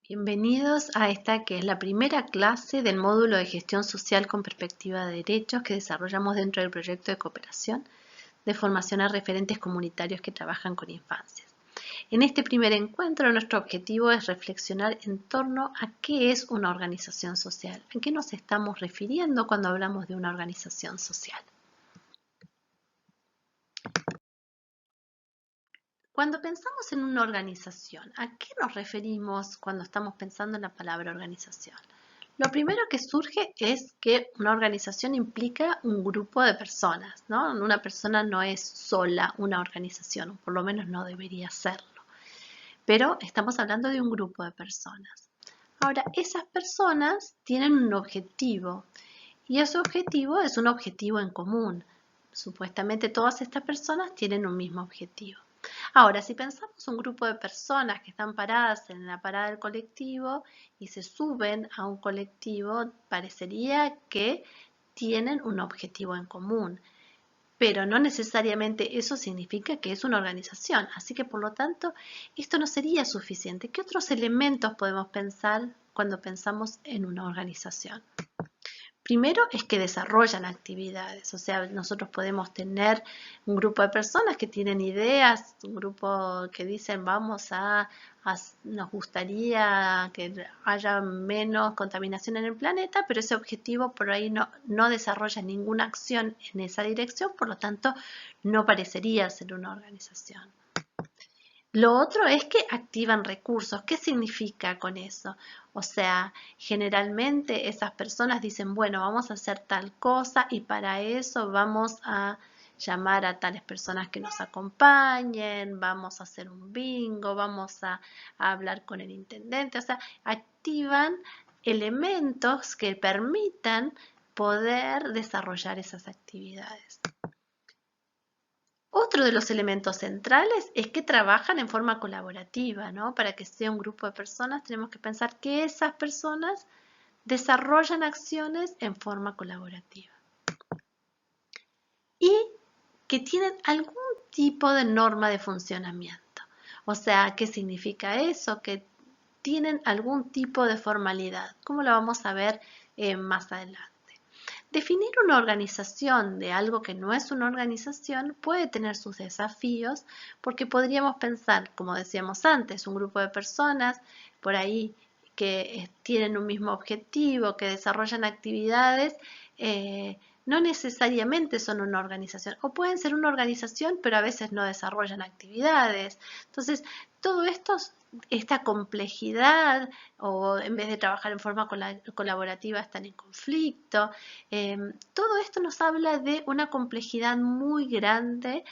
Bienvenidos a esta que es la primera clase del módulo de gestión social con perspectiva de derechos que desarrollamos dentro del proyecto de cooperación de formación a referentes comunitarios que trabajan con infancias. En este primer encuentro nuestro objetivo es reflexionar en torno a qué es una organización social, a qué nos estamos refiriendo cuando hablamos de una organización social. Cuando pensamos en una organización, ¿a qué nos referimos cuando estamos pensando en la palabra organización? Lo primero que surge es que una organización implica un grupo de personas, ¿no? Una persona no es sola una organización, o por lo menos no debería serlo, pero estamos hablando de un grupo de personas. Ahora, esas personas tienen un objetivo y ese objetivo es un objetivo en común. Supuestamente todas estas personas tienen un mismo objetivo. Ahora, si pensamos un grupo de personas que están paradas en la parada del colectivo y se suben a un colectivo, parecería que tienen un objetivo en común, pero no necesariamente eso significa que es una organización. Así que, por lo tanto, esto no sería suficiente. ¿Qué otros elementos podemos pensar cuando pensamos en una organización? Primero es que desarrollan actividades, o sea, nosotros podemos tener un grupo de personas que tienen ideas, un grupo que dicen nos gustaría que haya menos contaminación en el planeta, pero ese objetivo por ahí no desarrolla ninguna acción en esa dirección, por lo tanto no parecería ser una organización. Lo otro es que activan recursos. ¿Qué significa con eso? O sea, generalmente esas personas dicen, bueno, vamos a hacer tal cosa y para eso vamos a llamar a tales personas que nos acompañen, vamos a hacer un bingo, vamos a hablar con el intendente. O sea, activan elementos que permitan poder desarrollar esas actividades. Otro de los elementos centrales es que trabajan en forma colaborativa, ¿no? Para que sea un grupo de personas tenemos que pensar que esas personas desarrollan acciones en forma colaborativa y que tienen algún tipo de norma de funcionamiento. O sea, ¿qué significa eso? Que tienen algún tipo de formalidad, como lo vamos a ver más adelante. Definir una organización de algo que no es una organización puede tener sus desafíos porque podríamos pensar, como decíamos antes, un grupo de personas por ahí que tienen un mismo objetivo, que desarrollan actividades, no necesariamente son una organización o pueden ser una organización pero a veces no desarrollan actividades. Entonces, todo esto, esta complejidad o en vez de trabajar en forma colaborativa están en conflicto. Todo esto nos habla de una complejidad muy grande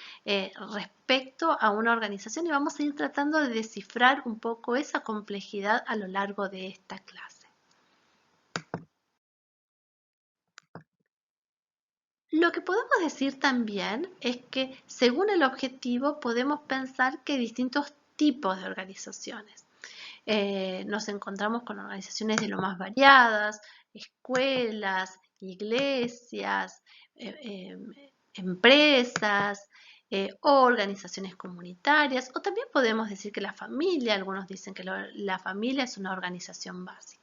respecto a una organización y vamos a ir tratando de descifrar un poco esa complejidad a lo largo de esta clase. Lo que podemos decir también es que según el objetivo podemos pensar que hay distintos tipos de organizaciones. Nos encontramos con organizaciones de lo más variadas, escuelas, iglesias, empresas o organizaciones comunitarias, o también podemos decir que la familia, algunos dicen que la familia es una organización básica.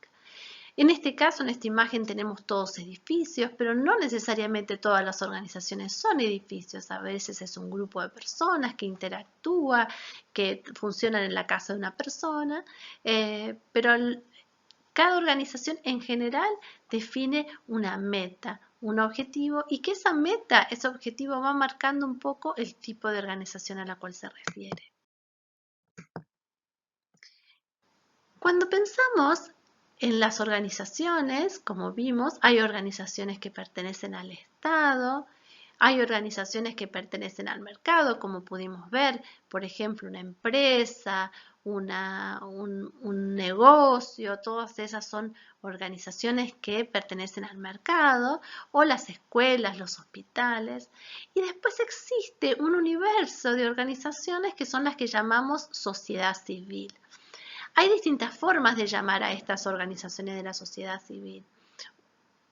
En este caso, en esta imagen tenemos todos edificios, pero no necesariamente todas las organizaciones son edificios. A veces es un grupo de personas que interactúa, que funcionan en la casa de una persona, pero cada organización en general define una meta, un objetivo y que esa meta, ese objetivo va marcando un poco el tipo de organización a la cual se refiere. Cuando pensamos en las organizaciones, como vimos, hay organizaciones que pertenecen al Estado, hay organizaciones que pertenecen al mercado, como pudimos ver, por ejemplo, una empresa, un negocio, todas esas son organizaciones que pertenecen al mercado, o las escuelas, los hospitales. Y después existe un universo de organizaciones que son las que llamamos sociedad civil. Hay distintas formas de llamar a estas organizaciones de la sociedad civil.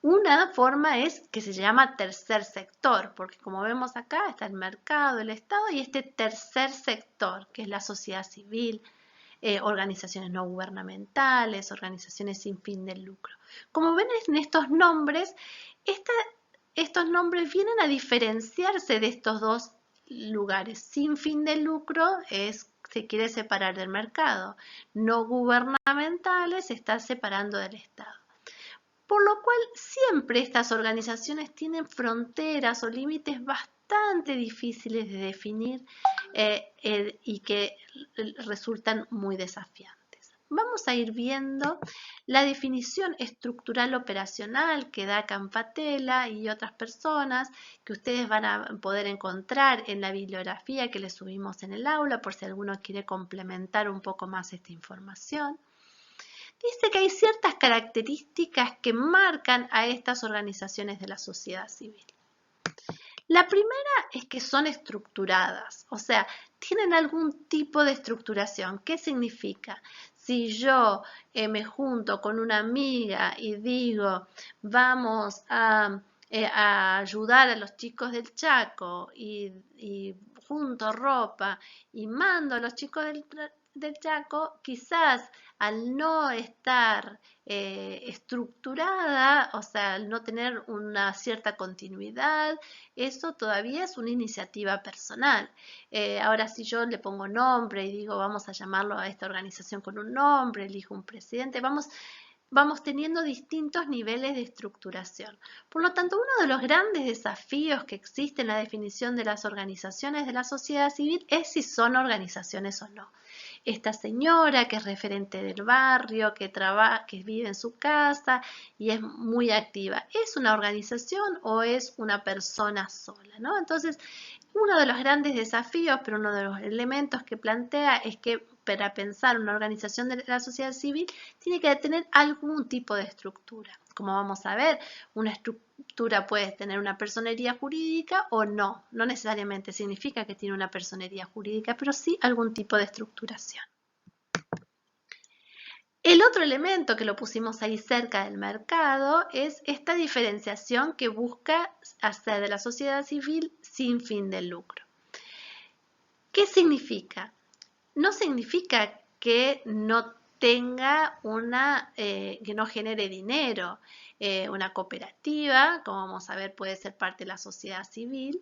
Una forma es que se llama tercer sector, porque como vemos acá está el mercado, el Estado y este tercer sector, que es la sociedad civil. organizaciones no gubernamentales, organizaciones sin fin de lucro. Como ven en estos nombres, estos nombres vienen a diferenciarse de estos dos lugares. Sin fin de lucro se quiere separar del mercado. No gubernamentales se está separando del Estado. Por lo cual siempre estas organizaciones tienen fronteras o límites bastante difíciles de definir y que resultan muy desafiantes. Vamos a ir viendo la definición estructural operacional que da Campatella y otras personas que ustedes van a poder encontrar en la bibliografía que les subimos en el aula por si alguno quiere complementar un poco más esta información. Dice que hay ciertas características que marcan a estas organizaciones de la sociedad civil. La primera es que son estructuradas, o sea, tienen algún tipo de estructuración. ¿Qué significa? Si yo me junto con una amiga y digo, vamos a ayudar a los chicos del Chaco y junto ropa y mando a los chicos del Chaco, quizás al no estar estructurada, o sea, al no tener una cierta continuidad, eso todavía es una iniciativa personal. Ahora si yo le pongo nombre y digo vamos a llamarlo a esta organización con un nombre, elijo un presidente, vamos teniendo distintos niveles de estructuración. Por lo tanto, uno de los grandes desafíos que existe en la definición de las organizaciones de la sociedad civil es si son organizaciones o no. Esta señora que es referente del barrio, que vive en su casa y es muy activa, ¿es una organización o es una persona sola, ¿no? Entonces, uno de los grandes desafíos, pero uno de los elementos que plantea es que para pensar una organización de la sociedad civil tiene que tener algún tipo de estructura. Como vamos a ver, una estructura puede tener una personería jurídica o no. No necesariamente significa que tiene una personería jurídica, pero sí algún tipo de estructuración. El otro elemento que lo pusimos ahí cerca del mercado es esta diferenciación que busca hacer de la sociedad civil sin fin de lucro. ¿Qué significa? No significa que no tenga que no genere dinero. Una cooperativa, como vamos a ver, puede ser parte de la sociedad civil.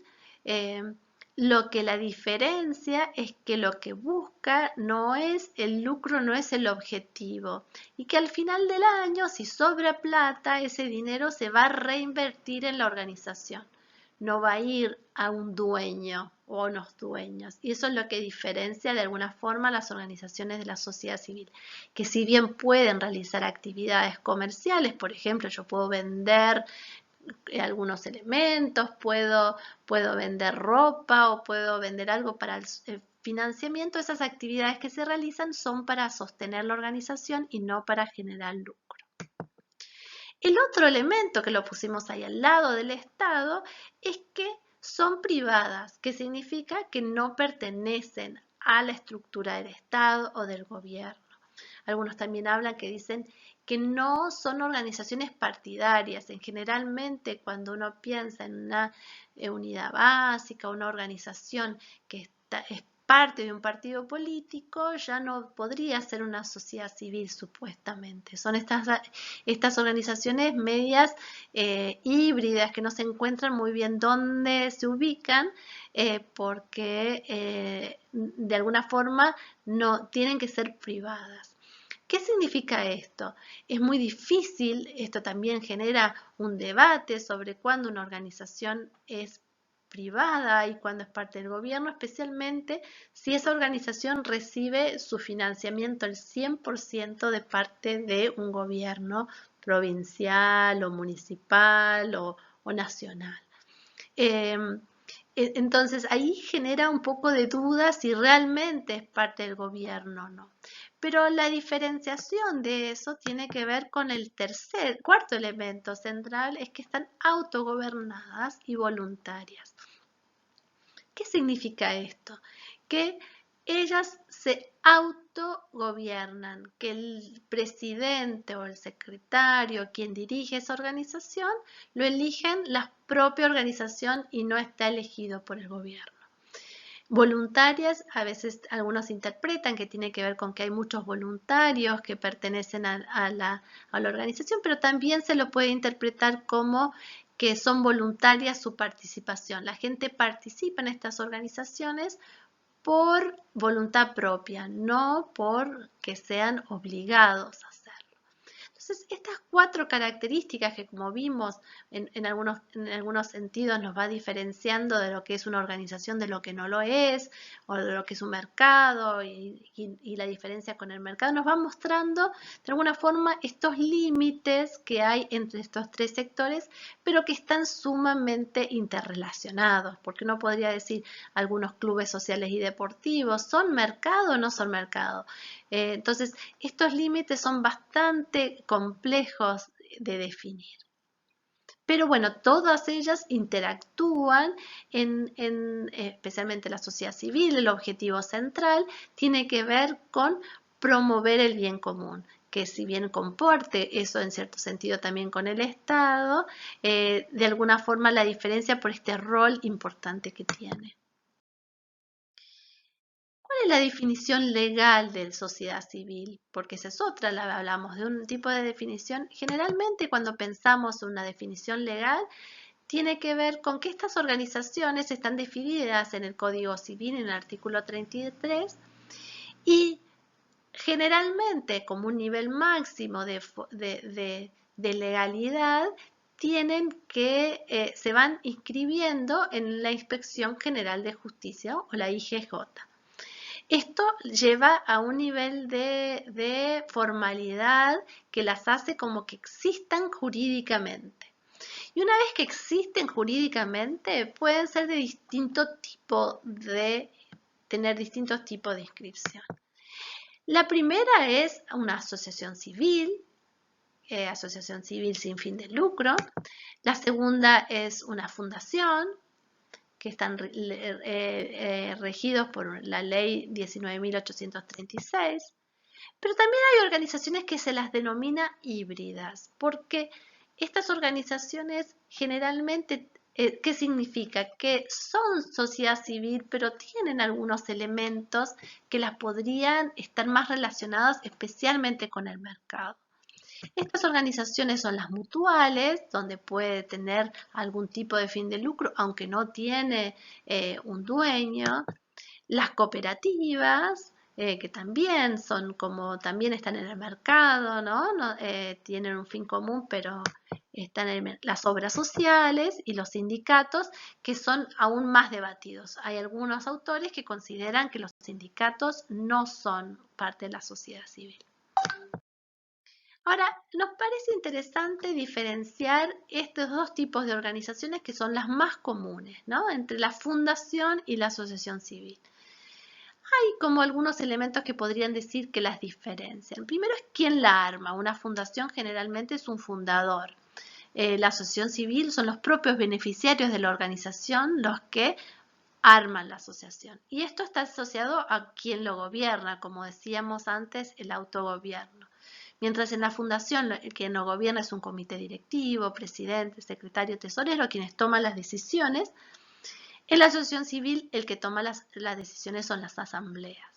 Lo que la diferencia es que lo que busca no es el lucro, no es el objetivo. Y que al final del año, si sobra plata, ese dinero se va a reinvertir en la organización. No va a ir a un dueño o a unos dueños. Y eso es lo que diferencia de alguna forma las organizaciones de la sociedad civil, que si bien pueden realizar actividades comerciales, por ejemplo, yo puedo vender algunos elementos, puedo vender ropa o puedo vender algo para el financiamiento, esas actividades que se realizan son para sostener la organización y no para generar lucro. El otro elemento que lo pusimos ahí al lado del Estado es que son privadas, que significa que no pertenecen a la estructura del Estado o del gobierno. Algunos también hablan que dicen que no son organizaciones partidarias. Generalmente cuando uno piensa en una unidad básica, una organización que es parte de un partido político, ya no podría ser una sociedad civil supuestamente. Son estas organizaciones medias híbridas que no se encuentran muy bien dónde se ubican porque de alguna forma no tienen que ser privadas. ¿Qué significa esto? Es muy difícil, esto también genera un debate sobre cuándo una organización es privada y cuándo es parte del gobierno, especialmente si esa organización recibe su financiamiento al 100% de parte de un gobierno provincial o municipal o nacional. Entonces ahí genera un poco de duda si realmente es parte del gobierno o no. Pero la diferenciación de eso tiene que ver con el cuarto elemento central, es que están autogobernadas y voluntarias. ¿Qué significa esto? Que ellas se autogobiernan, que el presidente o el secretario, quien dirige esa organización, lo eligen la propia organización y no está elegido por el gobierno. Voluntarias, a veces algunos interpretan que tiene que ver con que hay muchos voluntarios que pertenecen a la organización, pero también se lo puede interpretar como que son voluntarias su participación. La gente participa en estas organizaciones por voluntad propia, no por que sean obligados a hacerlo. Entonces, estas 4 características que, como vimos, en algunos sentidos nos va diferenciando de lo que es una organización de lo que no lo es, o de lo que es un mercado, y la diferencia con el mercado, nos va mostrando de alguna forma estos límites que hay entre estos 3 sectores, pero que están sumamente interrelacionados, porque uno podría decir algunos clubes sociales y deportivos, ¿son mercado o no son mercado? Entonces, estos límites son bastante complejos de definir. Pero bueno, todas ellas interactúan especialmente la sociedad civil. El objetivo central tiene que ver con promover el bien común, que si bien comporte eso en cierto sentido también con el Estado, de alguna forma la diferencia por este rol importante que tiene. ¿Cuál es la definición legal de sociedad civil? Porque esa es otra, hablamos de un tipo de definición. Generalmente cuando pensamos en una definición legal, tiene que ver con que estas organizaciones están definidas en el Código Civil, en el artículo 33, y generalmente como un nivel máximo de legalidad, tienen que, se van inscribiendo en la Inspección General de Justicia o la IGJ. Esto lleva a un nivel de formalidad que las hace como que existan jurídicamente. Y una vez que existen jurídicamente, pueden ser de distinto tipo tener distintos tipos de inscripción. La primera es una asociación civil sin fin de lucro. La segunda es una fundación, que están regidos por la ley 19.836, pero también hay organizaciones que se las denomina híbridas, porque estas organizaciones generalmente, ¿qué significa? Que son sociedad civil, pero tienen algunos elementos que las podrían estar más relacionadas especialmente con el mercado. Estas organizaciones son las mutuales, donde puede tener algún tipo de fin de lucro, aunque no tiene un dueño. Las cooperativas, que también son como, también están en el mercado, ¿no? Tienen un fin común, pero están en las obras sociales, y los sindicatos, que son aún más debatidos. Hay algunos autores que consideran que los sindicatos no son parte de la sociedad civil. Ahora, nos parece interesante diferenciar estos 2 tipos de organizaciones que son las más comunes, ¿no? Entre la fundación y la asociación civil. Hay como algunos elementos que podrían decir que las diferencian. Primero es quién la arma. Una fundación generalmente es un fundador. La asociación civil son los propios beneficiarios de la organización los que arman la asociación. Y esto está asociado a quien lo gobierna, como decíamos antes, el autogobierno. Mientras en la fundación quien lo gobierna es un comité directivo, presidente, secretario, tesorero, quienes toman las decisiones. En la asociación civil el que toma las decisiones son las asambleas.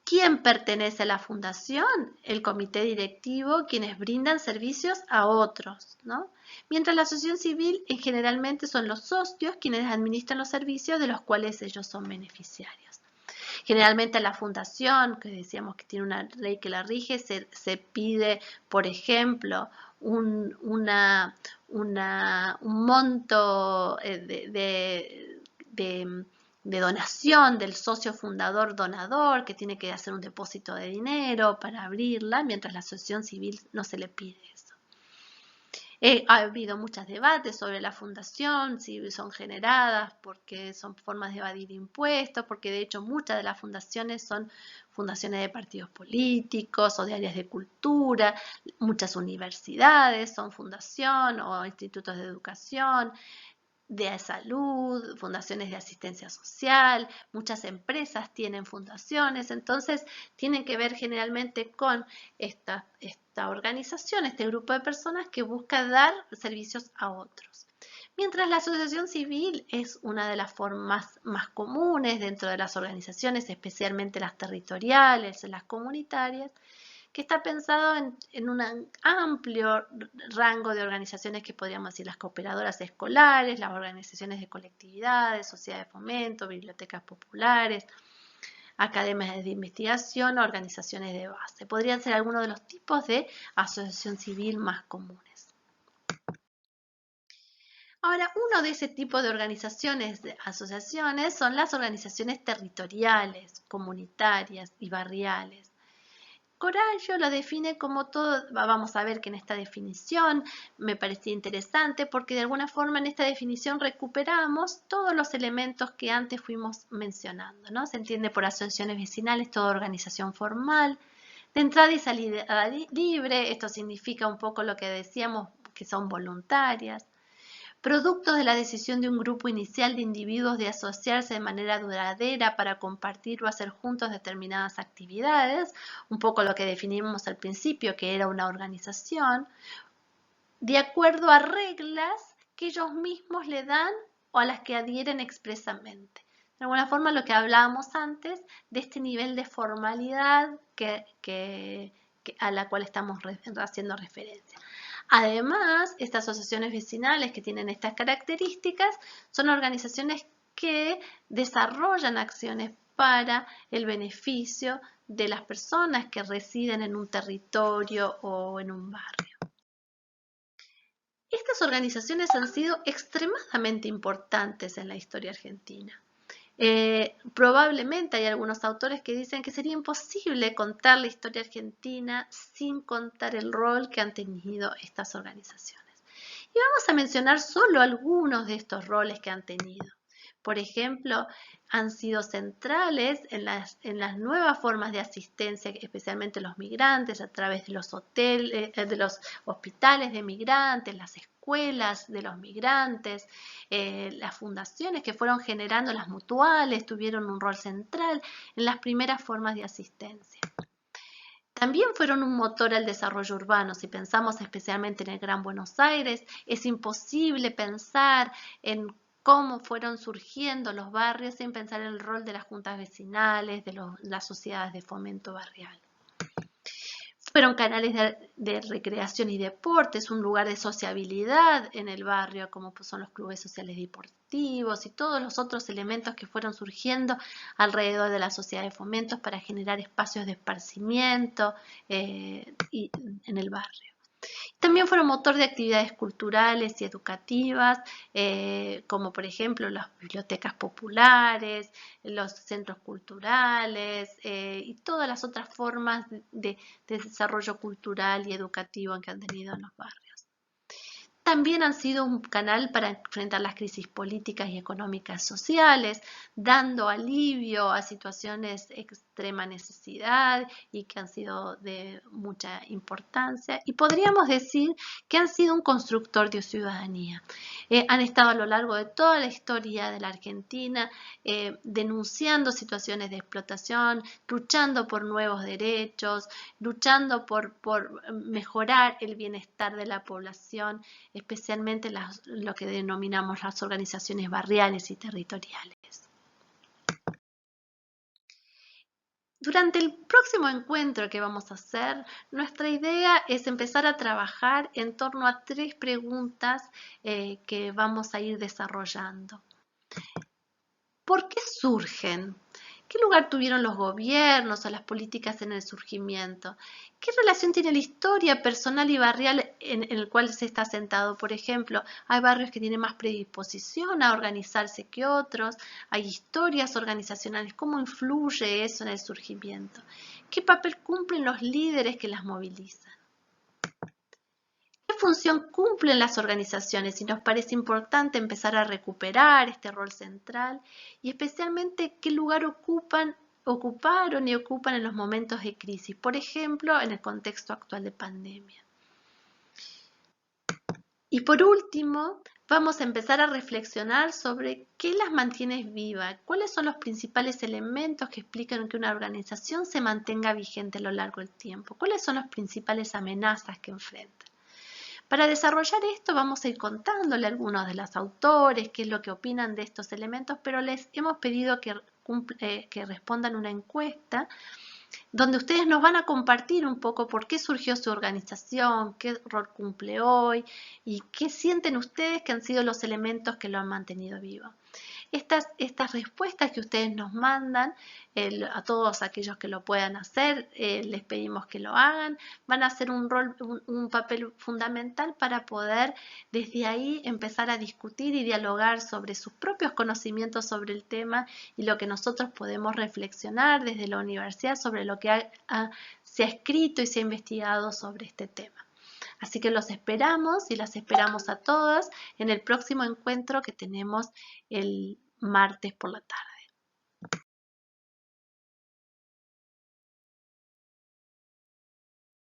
¿Quién pertenece a la fundación? El comité directivo, quienes brindan servicios a otros, ¿no? Mientras la asociación civil generalmente son los socios quienes administran los servicios de los cuales ellos son beneficiarios. Generalmente la fundación, que decíamos que tiene una ley que la rige, se pide, por ejemplo, un monto de donación del socio fundador donador, que tiene que hacer un depósito de dinero para abrirla, mientras la asociación civil no se le pide eso. Ha habido muchos debates sobre la fundación, si son generadas porque son formas de evadir impuestos, porque de hecho muchas de las fundaciones son fundaciones de partidos políticos o de áreas de cultura, muchas universidades son fundación o institutos de educación, de salud, fundaciones de asistencia social, muchas empresas tienen fundaciones, entonces tienen que ver generalmente con esta organización, este grupo de personas que busca dar servicios a otros. Mientras la asociación civil es una de las formas más comunes dentro de las organizaciones, especialmente las territoriales, las comunitarias, que está pensado en un amplio rango de organizaciones que podríamos decir las cooperadoras escolares, las organizaciones de colectividades, sociedades de fomento, bibliotecas populares, academias de investigación, organizaciones de base. Podrían ser algunos de los tipos de asociación civil más comunes. Ahora, uno de ese tipo de organizaciones, de asociaciones, son las organizaciones territoriales, comunitarias y barriales. Corallo lo define como todo, vamos a ver que en esta definición me parecía interesante porque de alguna forma en esta definición recuperamos todos los elementos que antes fuimos mencionando, ¿no? Se entiende por asociaciones vecinales toda organización formal, de entrada y salida libre, esto significa un poco lo que decíamos que son voluntarias, producto de la decisión de un grupo inicial de individuos de asociarse de manera duradera para compartir o hacer juntos determinadas actividades, un poco lo que definimos al principio, que era una organización, de acuerdo a reglas que ellos mismos le dan o a las que adhieren expresamente. De alguna forma lo que hablábamos antes de este nivel de formalidad a la cual estamos haciendo referencia. Además, estas asociaciones vecinales que tienen estas características son organizaciones que desarrollan acciones para el beneficio de las personas que residen en un territorio o en un barrio. Estas organizaciones han sido extremadamente importantes en la historia argentina. Probablemente hay algunos autores que dicen que sería imposible contar la historia argentina sin contar el rol que han tenido estas organizaciones. Y vamos a mencionar solo algunos de estos roles que han tenido. Por ejemplo, han sido centrales en las nuevas formas de asistencia, especialmente los migrantes, a través de los hoteles, de los hospitales de migrantes, las escuelas de los migrantes, las fundaciones que fueron generando, las mutuales, tuvieron un rol central en las primeras formas de asistencia. También fueron un motor al desarrollo urbano. Si pensamos especialmente en el Gran Buenos Aires, es imposible pensar en cómo fueron surgiendo los barrios sin pensar en el rol de las juntas vecinales, de las sociedades de fomento barrial. Fueron canales de recreación y deportes, un lugar de sociabilidad en el barrio, como son los clubes sociales deportivos y todos los otros elementos que fueron surgiendo alrededor de la sociedad de fomentos para generar espacios de esparcimiento en el barrio. También fueron motor de actividades culturales y educativas, como por ejemplo las bibliotecas populares, los centros culturales y todas las otras formas de desarrollo cultural y educativo que han tenido en los barrios. También han sido un canal para enfrentar las crisis políticas y económicas sociales, dando alivio a situaciones de extrema necesidad y que han sido de mucha importancia. Y podríamos decir que han sido un constructor de ciudadanía. Han estado a lo largo de toda la historia de la Argentina denunciando situaciones de explotación, luchando por nuevos derechos, luchando por mejorar el bienestar de la población, especialmente lo que denominamos las organizaciones barriales y territoriales. Durante el próximo encuentro que vamos a hacer, nuestra idea es empezar a trabajar en torno a 3 preguntas que vamos a ir desarrollando. ¿Por qué surgen? ¿Qué lugar tuvieron los gobiernos o las políticas en el surgimiento? ¿Qué relación tiene la historia personal y barrial en el cual se está asentado? Por ejemplo, hay barrios que tienen más predisposición a organizarse que otros, hay historias organizacionales, ¿cómo influye eso en el surgimiento? ¿Qué papel cumplen los líderes que las movilizan? ¿Qué función cumplen las organizaciones? Y nos parece importante empezar a recuperar este rol central y especialmente qué lugar ocuparon y ocupan en los momentos de crisis, por ejemplo, en el contexto actual de pandemia. Y por último, vamos a empezar a reflexionar sobre qué las mantiene vivas, cuáles son los principales elementos que explican que una organización se mantenga vigente a lo largo del tiempo, cuáles son las principales amenazas que enfrenta. Para desarrollar esto vamos a ir contándole a algunos de los autores qué es lo que opinan de estos elementos, pero les hemos pedido que respondan una encuesta donde ustedes nos van a compartir un poco por qué surgió su organización, qué rol cumple hoy y qué sienten ustedes que han sido los elementos que lo han mantenido vivo. Estas respuestas que ustedes nos mandan, a todos aquellos que lo puedan hacer, les pedimos que lo hagan, van a ser un papel fundamental para poder desde ahí empezar a discutir y dialogar sobre sus propios conocimientos sobre el tema y lo que nosotros podemos reflexionar desde la universidad sobre lo que se ha escrito y se ha investigado sobre este tema. Así que los esperamos y las esperamos a todas en el próximo encuentro que tenemos el martes por la tarde.